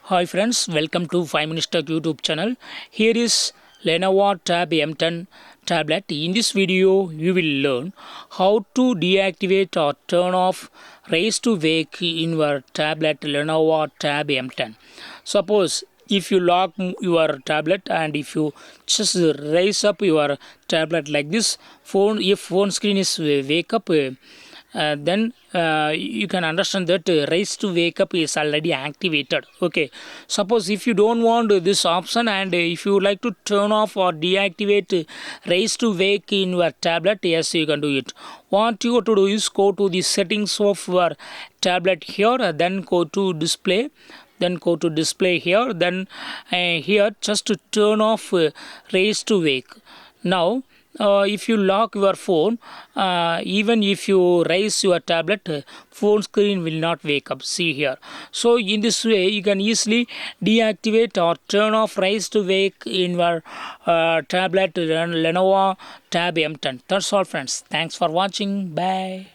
Hi friends, welcome to 5 Minutes Tech YouTube channel. Here is Lenovo Tab M10 tablet. In this video, you will learn how to deactivate or turn off raise to wake in your tablet Lenovo Tab M10. Suppose if you lock your tablet and if you just raise up your tablet like this, if phone screen is wake up, then you can understand that raise to wake up is already activated. Okay, suppose if you don't want this option and if you like to turn off or deactivate raise to wake in your tablet, yes, you can do it. What you have to do is go to the settings of your tablet here, then go to display, then go to display here, then here just to turn off raise to wake. Now if you lock your phone, even if you raise your tablet, phone screen will not wake up. See here. So in this way you can easily deactivate or turn off raise to wake in your tablet Lenovo Tab M10. That's all friends. Thanks for watching. Bye.